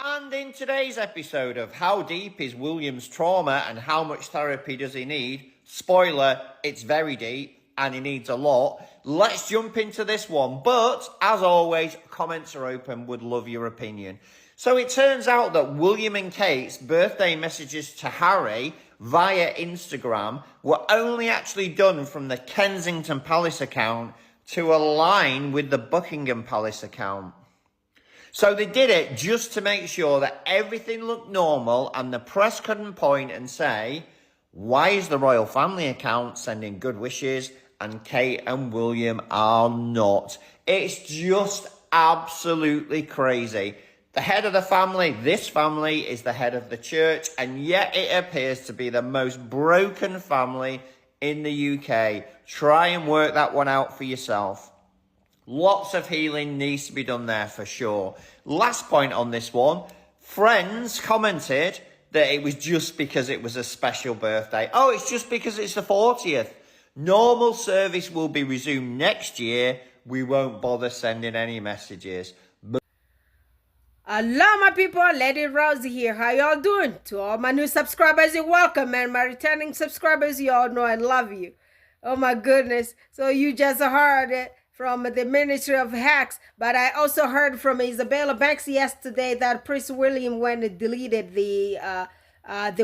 And in today's episode of How Deep is William's Trauma and How Much Therapy Does He Need? Spoiler, it's very deep and he needs a lot. Let's jump into this one. But, as always, comments are open. Would love your opinion. So it turns out that William and Kate's birthday messages to Harry via Instagram were only actually done from the Kensington Palace account to align with the Buckingham Palace account. So they did it just to make sure that everything looked normal and the press couldn't point and say, why is the royal family account sending good wishes and Kate and William are not? It's just absolutely crazy. The head of the family, this family, is the head of the church, and yet it appears to be the most broken family in the UK. Try and work that one out for yourself. Lots of healing needs to be done there for sure. Last point on this one. Friends commented that it was just because it was a special birthday. Oh, it's just because it's the 40th. Normal service will be resumed next year. We won't bother sending any messages. Hello my people, Lady Rosie here. How y'all doing? To all my new subscribers, you're welcome, and my returning subscribers, y'all know I love you. Oh my goodness. So you just heard it from the Ministry of Hacks, but I also heard from Isabella Banks yesterday that Prince William went and deleted the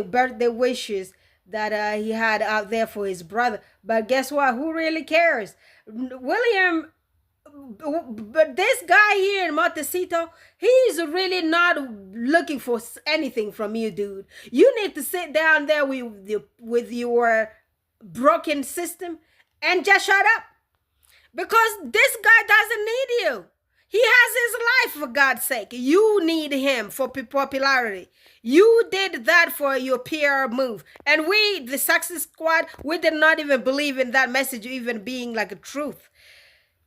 birthday wishes that he had out there for his brother. But guess what? Who really cares? William, but this guy here in Montecito, he's really not looking for anything from you, dude. You need to sit down there with your broken system and just shut up. Because this guy doesn't need you. He has his life, for God's sake. You need him for popularity. You did that for your PR move. And we, the Success Squad, we did not even believe in that message even being like a truth.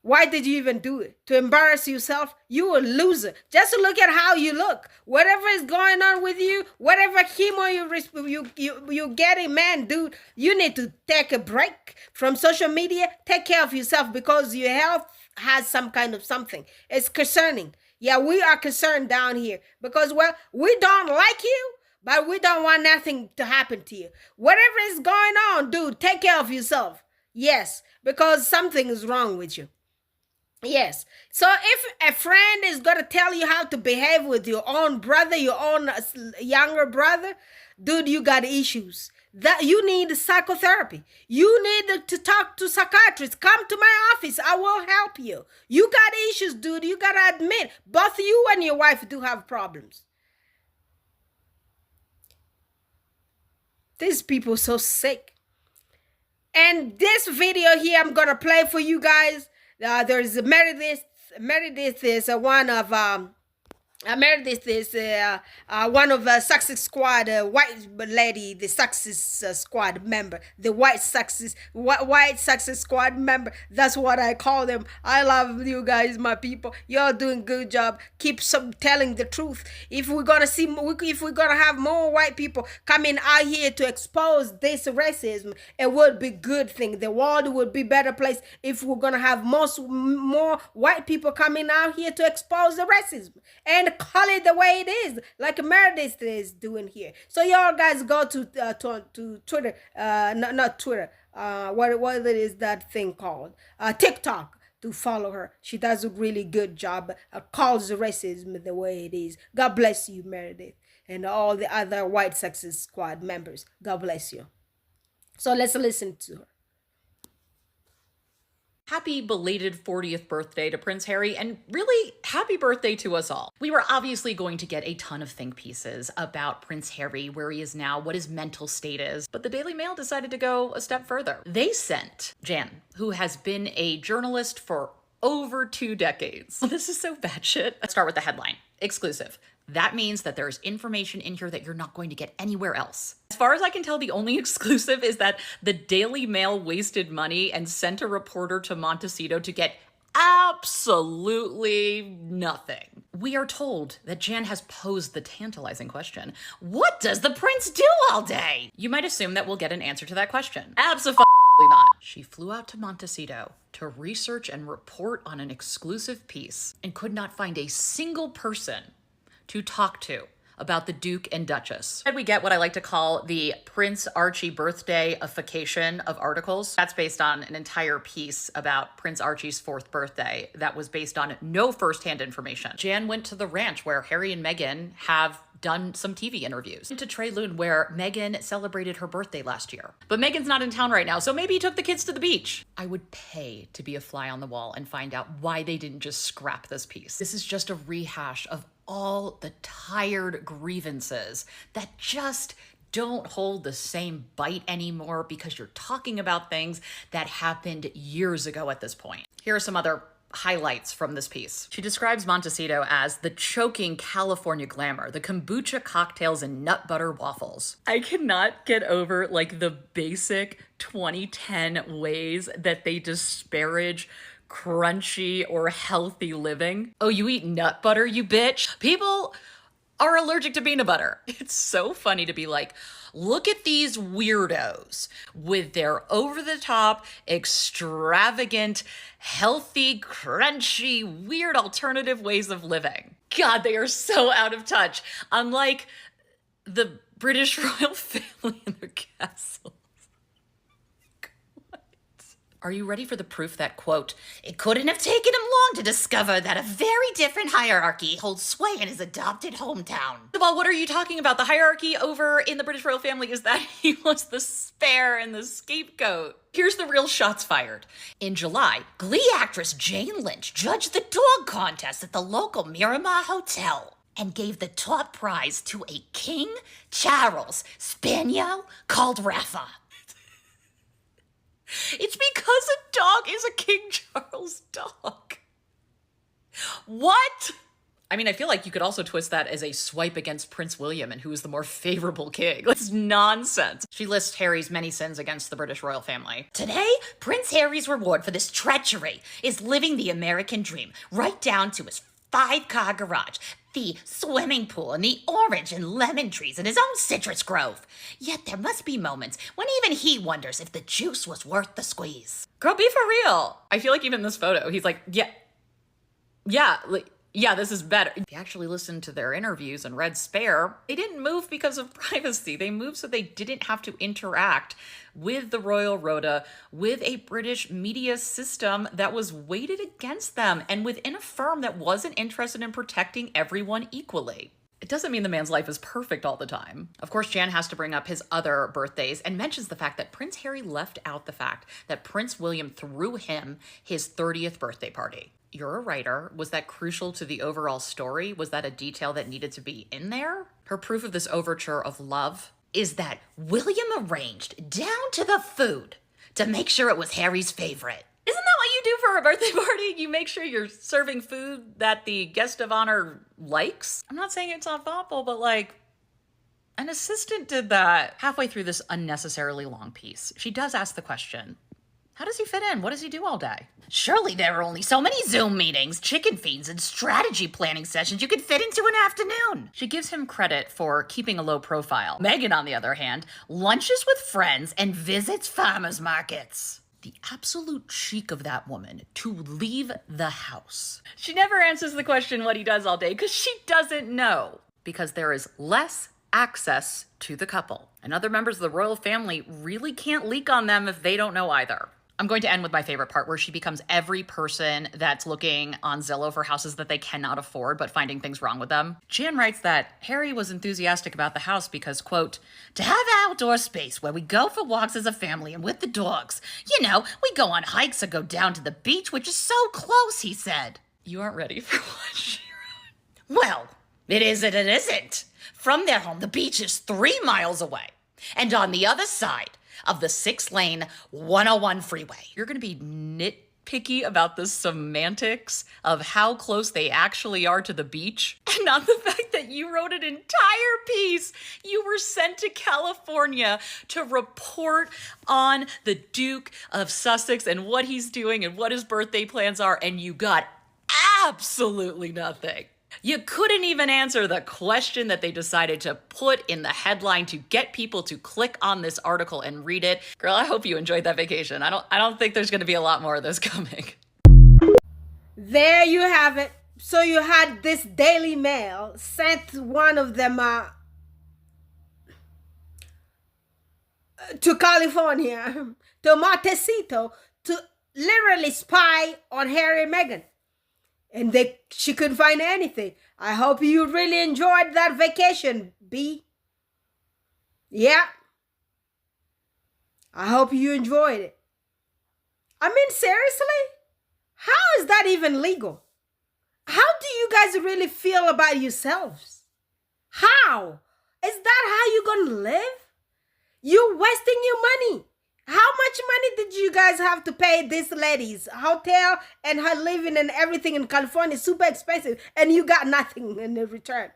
Why did you even do it? To embarrass yourself? You a loser. Just look at how you look. Whatever is going on with you, whatever chemo you're getting, man, dude, you need to take a break from social media. Take care of yourself because your health has some kind of something. It's concerning. Yeah, we are concerned down here because, well, we don't like you, but we don't want nothing to happen to you. Whatever is going on, dude, take care of yourself. Yes, because something is wrong with you. Yes. So if a friend is going to tell you how to behave with your own brother, your own younger brother, dude, you got issues. That you need psychotherapy. You need to talk to psychiatrists. Come to my office. I will help you. You got issues, dude. You got to admit, both you and your wife do have problems. These people are so sick. And this video here I'm going to play for you guys. There's Meredith. Meredith is one of one of Success Squad, white lady, the Success Squad member, the white Success Squad member. That's what I call them. I love you guys, my people. Y'all doing good job. Keep telling the truth. If we're gonna have more white people coming out here to expose this racism, it would be good thing. The world would be better place if we're gonna have more white people coming out here to expose the racism and call it the way it is, like Meredith is doing here. So y'all guys go to Twitter, not Twitter. What is that thing called? TikTok, to follow her. She does a really good job. Calls the racism the way it is. God bless you, Meredith, and all the other white Success Squad members. God bless you. So let's listen to her. Happy belated 40th birthday to Prince Harry, and really happy birthday to us all. We were obviously going to get a ton of think pieces about Prince Harry, where he is now, what his mental state is, but the Daily Mail decided to go a step further. They sent Jan, who has been a journalist for over 2 decades. This is so batshit. Let's start with the headline. Exclusive. That means that there's information in here that you're not going to get anywhere else. As far as I can tell, the only exclusive is that the Daily Mail wasted money and sent a reporter to Montecito to get absolutely nothing. We are told that Jan has posed the tantalizing question, what does the prince do all day? You might assume that we'll get an answer to that question. Absolutely not. She flew out to Montecito to research and report on an exclusive piece and could not find a single person to talk to about the Duke and Duchess. And we get what I like to call the Prince Archie birthday-ification of articles. That's based on an entire piece about Prince Archie's 4th birthday that was based on no firsthand information. Jan went to the ranch where Harry and Meghan have done some TV interviews. To Trey Loon, where Meghan celebrated her birthday last year. But Meghan's not in town right now, so maybe he took the kids to the beach. I would pay to be a fly on the wall and find out why they didn't just scrap this piece. This is just a rehash of all the tired grievances that just don't hold the same bite anymore because you're talking about things that happened years ago at this point. Here are some other highlights from this piece. She describes Montecito as the choking California glamour, the kombucha cocktails and nut butter waffles. I cannot get over like the basic 2010 ways that they disparage crunchy or healthy living. Oh, you eat nut butter, you bitch? People are allergic to peanut butter. It's so funny to be like, look at these weirdos with their over-the-top, extravagant, healthy, crunchy, weird alternative ways of living. God, they are so out of touch. Unlike the British royal family and their castle. Are you ready for the proof that, quote, it couldn't have taken him long to discover that a very different hierarchy holds sway in his adopted hometown? Well, what are you talking about? The hierarchy over in the British royal family is that he was the spare and the scapegoat. Here's the real shots fired. In July, Glee actress Jane Lynch judged the dog contest at the local Miramar Hotel and gave the top prize to a King Charles Spaniel called Rafa. It's because a dog is a King Charles dog. What? I mean, I feel like you could also twist that as a swipe against Prince William and who is the more favorable king. That's nonsense. She lists Harry's many sins against the British royal family. Today, Prince Harry's reward for this treachery is living the American dream, right down to his 5-car garage, the swimming pool, and the orange and lemon trees in his own citrus grove. Yet there must be moments when even he wonders if the juice was worth the squeeze. Girl, be for real. I feel like even in this photo, he's like, yeah, this is better. If you actually listened to their interviews and read Spare, they didn't move because of privacy. They moved so they didn't have to interact with the Royal Rota, with a British media system that was weighted against them, and within a firm that wasn't interested in protecting everyone equally. It doesn't mean the man's life is perfect all the time. Of course, Jan has to bring up his other birthdays and mentions the fact that Prince Harry left out the fact that Prince William threw him his 30th birthday party. You're a writer. Was that crucial to the overall story? Was that a detail that needed to be in there? Her proof of this overture of love is that William arranged down to the food to make sure it was Harry's favorite. Isn't that what you do for a birthday party? You make sure you're serving food that the guest of honor likes? I'm not saying it's not thoughtful, but like, an assistant did that. Halfway through this unnecessarily long piece, she does ask the question, how does he fit in? What does he do all day? Surely there are only so many Zoom meetings, chicken feeds, and strategy planning sessions you could fit into an afternoon. She gives him credit for keeping a low profile. Meghan, on the other hand, lunches with friends and visits farmers markets. The absolute cheek of that woman to leave the house. She never answers the question what he does all day because she doesn't know. Because there is less access to the couple. And other members of the royal family really can't leak on them if they don't know either. I'm going to end with my favorite part where she becomes every person that's looking on Zillow for houses that they cannot afford but finding things wrong with them. Jan writes that Harry was enthusiastic about the house because, quote, to have outdoor space where we go for walks as a family and with the dogs. You know, we go on hikes or go down to the beach, which is so close, he said. You aren't ready for what she wrote. Well, it is and it isn't. From their home, the beach is 3 miles away. And on the other side of the 6-lane 101 freeway. You're going to be nitpicky about the semantics of how close they actually are to the beach, and not the fact that you wrote an entire piece. You were sent to California to report on the Duke of Sussex and what he's doing and what his birthday plans are, and you got absolutely nothing. You couldn't even answer the question that they decided to put in the headline to get people to click on this article and read it. Girl, I hope you enjoyed that vacation. I don't think there's going to be a lot more of this coming. There you have it. So you had this Daily Mail sent one of them to California, to Montecito, to literally spy on Harry and Meghan. And she couldn't find anything. I hope you really enjoyed that vacation, B. Yeah. I hope you enjoyed it. I mean, seriously? How is that even legal? How do you guys really feel about yourselves? How? Is that how you're gonna live? You're wasting your money. How much money did you guys have to pay these ladies? Hotel and her living and everything in California is super expensive, and you got nothing in return.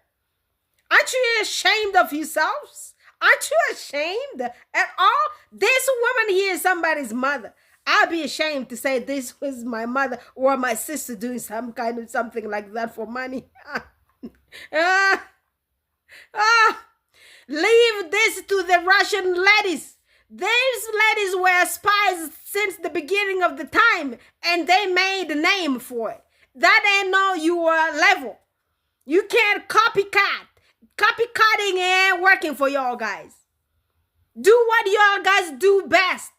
Aren't you ashamed of yourselves? Aren't you ashamed at all? This woman here is somebody's mother. I'd be ashamed to say this was my mother or my sister doing some kind of something like that for money. Leave this to the Russian ladies. These ladies were spies since the beginning of the time, and they made a name for it. That ain't no your level. You can't copycat. Copycatting ain't working for y'all guys. Do what y'all guys do best.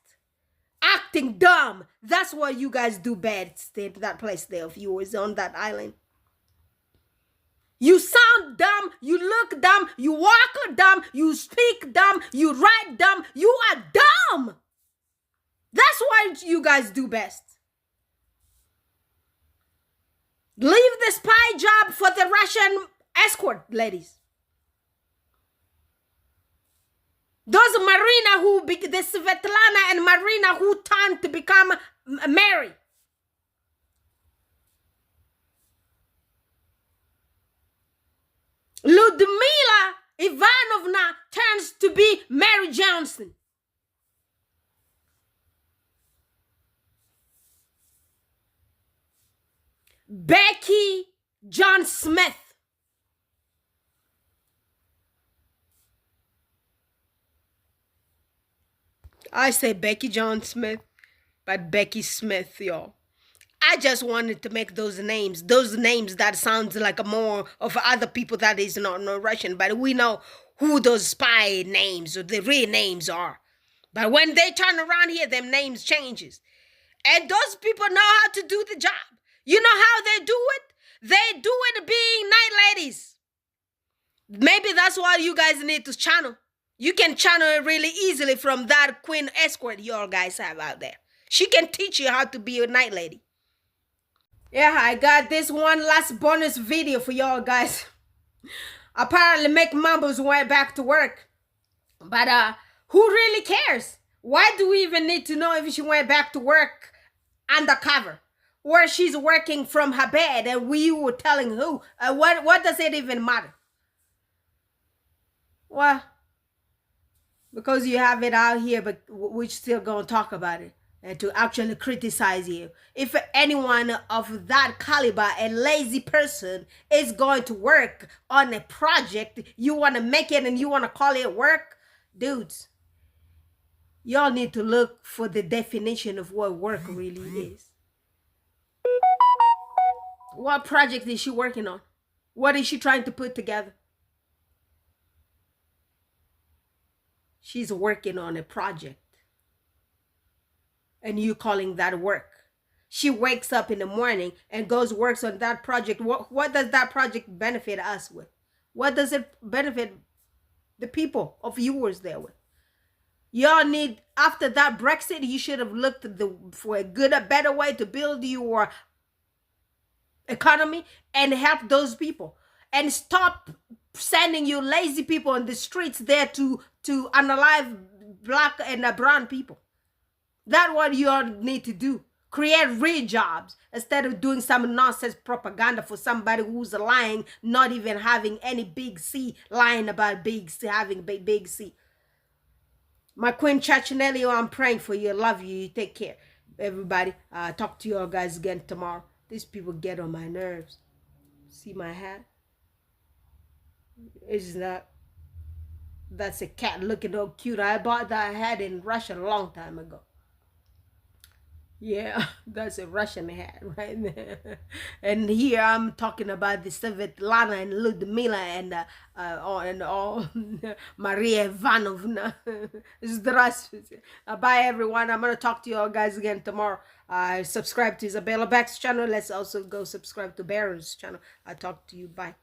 Acting dumb. That's what you guys do best in that place there if you was on that island. You sound dumb, you look dumb, you walk dumb, you speak dumb, you write dumb. You are dumb. That's what you guys do best. Leave the spy job for the Russian escort ladies. Those Marina the Svetlana and Marina who turned to become Mary. Ludmila Ivanovna turns to be Mary Johnson. Becky John Smith. I say Becky John Smith, but Becky Smith, y'all. I just wanted to make those names that sounds like more of other people that is not no Russian, but we know who those spy names or the real names are. But when they turn around here, them names changes. And those people know how to do the job. You know how they do it? They do it being night ladies. Maybe that's why you guys need to channel. You can channel it really easily from that queen escort y'all guys have out there. She can teach you how to be a night lady. Yeah, I got this one last bonus video for y'all guys. Apparently, Mick Mumbles went back to work. But who really cares? Why do we even need to know if she went back to work undercover? Or she's working from her bed and we were telling who? What does it even matter? Well, because you have it out here, but we're still going to talk about it. And to actually criticize you. If anyone of that caliber, a lazy person, is going to work on a project, you want to make it and you want to call it work, dudes, y'all need to look for the definition of what work really is. What project is she working on? What is she trying to put together? She's working on a project. And you calling that work. She wakes up in the morning and goes works on that project. What does that project benefit us with? What does it benefit the people of viewers there with? Y'all need, after that Brexit, you should have looked for a better way to build your economy and help those people. And stop sending you lazy people on the streets there to unalive black and brown people. That's what you all need to do. Create real jobs instead of doing some nonsense propaganda for somebody who's lying, not even having any big C, lying about big C, having big C. My Queen Chachinelli, I'm praying for you. I love you. You take care. Everybody, talk to you all guys again tomorrow. These people get on my nerves. See my hat? It's not. That's a cat looking all cute. I bought that hat in Russia a long time ago. Yeah, that's a Russian hat right there. And here I'm talking about the Svetlana and Ludmila and all Maria Ivanovna. Здравствуйте. Bye everyone. I'm gonna talk to you all guys again tomorrow. Subscribe to Isabella Beck's channel. Let's also go subscribe to Baron's channel. I'll talk to you. Bye.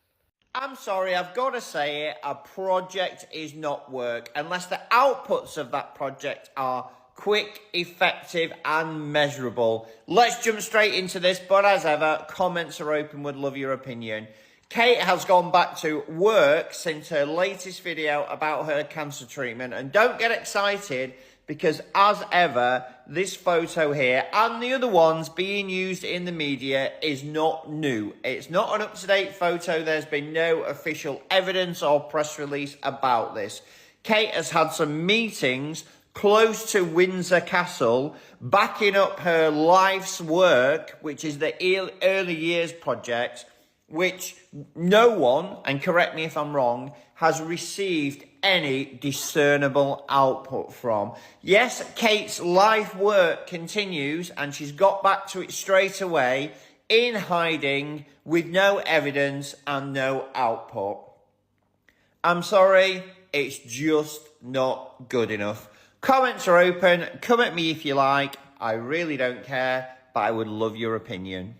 I'm sorry, I've got to say it, a project is not work unless the outputs of that project are quick, effective, and measurable. Let's jump straight into this, but as ever, comments are open, would love your opinion. Kate has gone back to work since her latest video about her cancer treatment, and don't get excited because as ever, this photo here and the other ones being used in the media is not new. It's not an up-to-date photo. There's been no official evidence or press release about this. Kate has had some meetings close to Windsor Castle, backing up her life's work, which is the early years project, which no one, and correct me if I'm wrong, has received any discernible output from. Yes, Kate's life work continues, and she's got back to it straight away, in hiding, with no evidence and no output. I'm sorry, it's just not good enough. Comments are open. Come at me if you like. I really don't care, but I would love your opinion.